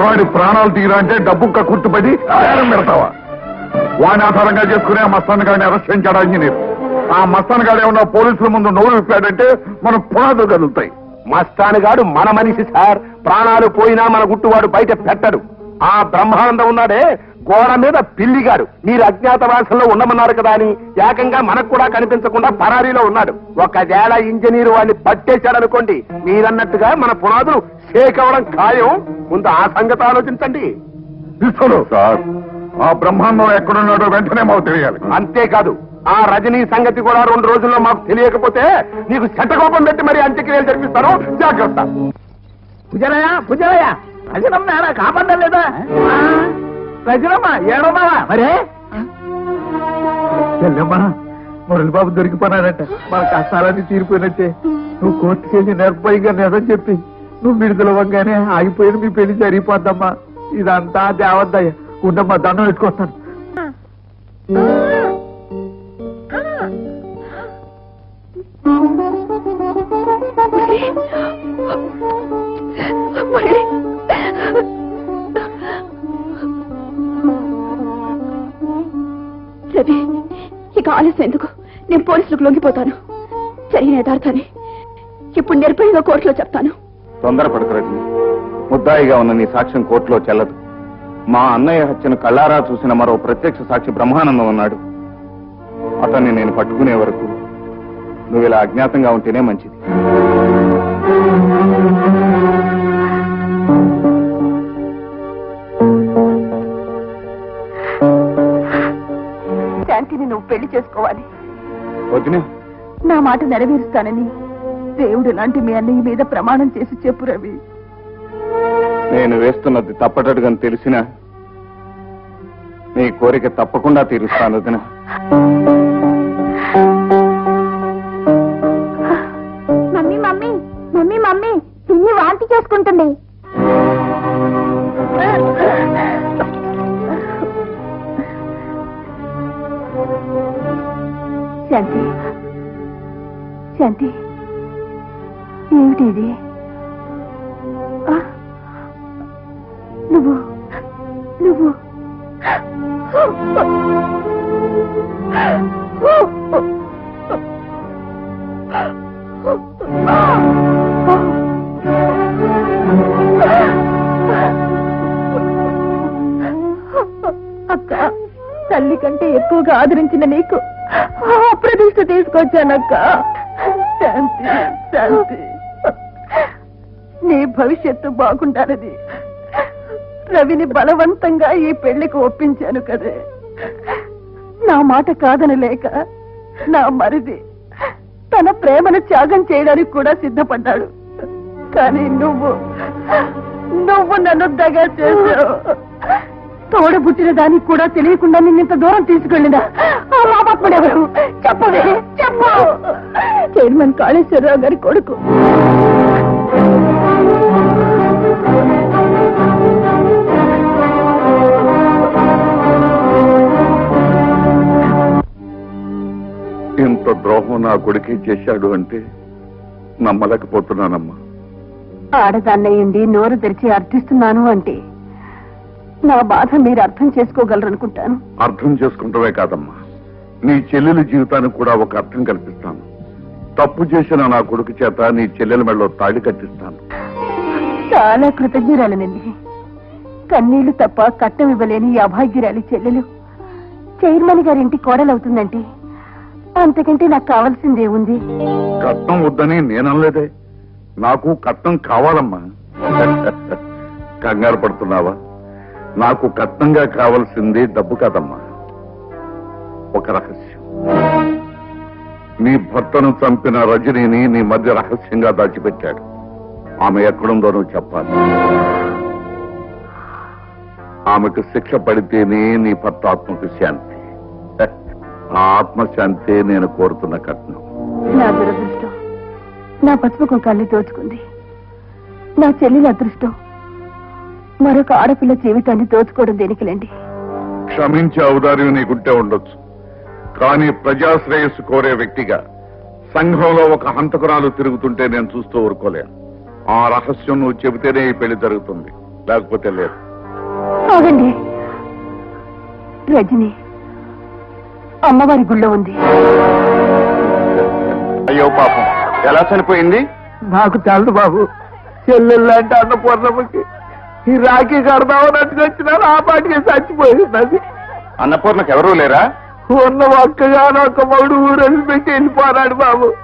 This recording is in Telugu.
కుర్రాడి ప్రాణాలు తీరా అంటే డబ్బు కక్కుర్తుపడి బేరం పెడతావా? వాడిని ఆధారంగా చేసుకునే ఆ మస్తాన్ గారిని అరెస్ట్ చేయించాడు ఇంజనీర్. ఆ మస్తాన్ గారు ఏమన్నా పోలీసుల ముందు నోరు విప్పాడంటే మన పునాదులు కదులుతాయి. మస్తాన్ గాడు మన మనిషి సార్. ప్రాణాలు పోయినా మన గుట్టువాడు బయట పెట్టడు. ఆ బ్రహ్మానందం ఉన్నాడే గోడ మీద పిల్లిగాడు. మీరు అజ్ఞాతవాసంలో ఉండమన్నారు కదా అని ఏకంగా మనకు కూడా కనిపించకుండా పరారీలో ఉన్నాడు. ఒకవేళ ఇంజనీరు వాడిని పట్టేశాడనుకోండి, మీరన్నట్టుగా మన పునాదులు షేక్ అవడం ఖాయం. ముందు ఆ సంగతి ఆలోచించండి. తీసుకోడు సార్, ఆ బ్రహ్మాండం ఎక్కడున్నాడో వెంటనే మాకు తెలియాలి. అంతేకాదు, ఆ రజనీ సంగతి కూడా 2 రోజుల్లో మాకు తెలియకపోతే నీకు శతకోపం పెట్టి మరి అంత్యక్రియలు జరిపిస్తాను. జాగ్రత్త. పుజలయ్య రజనమ్మ కాపాడడం లేదా? రజనమ్మ ఏడమ్మా మరే చెల్లెమ్మా మురళిబాబు దొరికిపోయినాడంట. మన కష్టాలన్నీ తీరిపోయినట్టే. నువ్వు కోర్టుకెళ్ళి నిర్భయంగా నిజం చెప్పి నువ్వు విడుదలవ్వగానే ఆగిపోయిన మీ పెళ్లి జరిగిపోద్దమ్మా. ఇదంతా దేవద్దయ్య. ఉండమ్మా, దండం పెట్టుకొస్తాను. రవి, ఇక ఆలస్యం ఎందుకు? నేను పోలీసులకు లొంగిపోతాను. జరిగిన యథార్థాన్ని ఇప్పుడు నిర్భయంగా కోర్టులో చెప్తాను. తొందరపడకు రజని. ముద్దాయిగా ఉన్న నీ సాక్ష్యం కోర్టులో చెల్లదు. మా అన్నయ్య హత్యను కళ్ళారా చూసిన మరో ప్రత్యక్ష సాక్షి బ్రహ్మానందం ఉన్నాడు. అతన్ని నేను పట్టుకునే వరకు నువ్వు ఇలా అజ్ఞాతంగా ఉంటేనే మంచిది. శాంతిని నువ్వు పెళ్లి చేసుకోవాలి. వదిన, నా మాట నెరవేరుస్తానని దేవుడు లాంటి మీ అన్నయ్య మీద ప్రమాణం చేసి చెప్పు రవి. నేను వేస్తున్నది తప్పటడుగా తెలిసినా నీ కోరిక తప్పకుండా తీరుస్తాను వదిన. మమ్మీ మమ్మీ మమ్మీ మమ్మీ తిన్ని వాంతి చేసుకుంటుంది. శాంతి, శాంతి, ఏమిటి ఇది? నువ్వు నువ్వు అక్క, తల్లి కంటే ఎక్కువగా ఆదరించిన నీకు అప్రతిష్ట తీసుకొచ్చానక్క. శాంతి, శాంతి, నీ భవిష్యత్తు బాగుండాలని రవిని బలవంతంగా ఈ పెళ్లికి ఒప్పించాను కదే. నా మాట కాదని లేక నా మరిది తన ప్రేమను త్యాగం చేయడానికి కూడా సిద్ధపడ్డాడు. కానీ నువ్వు నన్ను దగా చేశావు. తోడబుట్టిన దానికి కూడా తెలియకుండా నిన్నింత దూరం తీసుకెళ్ళినా ఆ మాపాత్ముడెవరు? చెప్పవే, చెప్పు. చైర్మన్ కాళేశ్వరరావు గారి కొడుకు. ఇంత ద్రోహం నా కొడుకే చేశాడు అంటే నమ్మలేకపోతున్నానమ్మా. ఆడదాన్నయ్యండి నోరు తెరిచి అర్థిస్తున్నాను అంటే నా బాధ మీరు అర్థం చేసుకోగలరనుకుంటాను. అర్థం చేసుకుంటవే కాదమ్మా, నీ చెల్లెలి జీవితానికి కూడా ఒక అర్థం కల్పిస్తాను. తప్పు చేసిన నా కొడుకు చేత నీ చెల్లెల మెడలో తాళి కట్టిస్తాను. చాలా కృతజ్ఞురాలనండి. కన్నీళ్లు తప్ప కట్టం ఇవ్వలేని ఈ అభాగ్యురాలి చెల్లెలు చైర్మన్ గారింటి కోడలవుతుందంటే అంతకంటే నాకు కావాల్సిందే ఉంది. కట్నం వద్దని నేననలేదే, నాకు కట్నం కావాలమ్మా. కంగారు పడుతున్నావా? నాకు కట్నంగా కావాల్సింది డబ్బు కాదమ్మా, ఒక రహస్యం. నీ భర్తను చంపిన రజనీని నీ మధ్య రహస్యంగా దాచిపెట్టాడు. ఆమె ఎక్కడుందో నువ్వు చెప్పాలి. ఆమెకు శిక్ష పడితేనే నీ భర్త ఆత్మకు శాంతి. ఆ ఆత్మశాంతి నేను కోరుతున్న కట్నం. నా దురదృష్టం నా పసుపు కుంకాన్ని దోచుకుంది. నా చెల్లెల అదృష్టం మరొక ఆడపిల్ల జీవితాన్ని దోచుకోవడం దేనికిలేండి. క్షమించే ఔదార్యం నీకుంటే ఉండొచ్చు, కానీ ప్రజాశ్రేయస్సు కోరే వ్యక్తిగా సంఘంలో ఒక హంతకురాలు తిరుగుతుంటే నేను చూస్తూ ఊరుకోలేను. ఆ రహస్యం నువ్వు చెబితేనే ఈ పెళ్లి జరుగుతుంది. లేకపోతే లేదు. ఆగండి. రజని అమ్మవారి గుళ్ళో ఉంది. అయ్యో పాపం, ఎలా చనిపోయింది? నాకు తెలదు బాబు. చెల్లెళ్ళంటే అన్నపూర్ణమ్మకి ఈ రాఖీ కడదామన్నట్టుగా వచ్చినాను, ఆ పాటికి చచ్చిపోయింది. అది అన్నపూర్ణకు ఎవరూ లేరా? ఉన్న ఒక్కగానొక్క మగుడు ఊరు పెట్టి వెళ్ళిపోరాడు బాబు.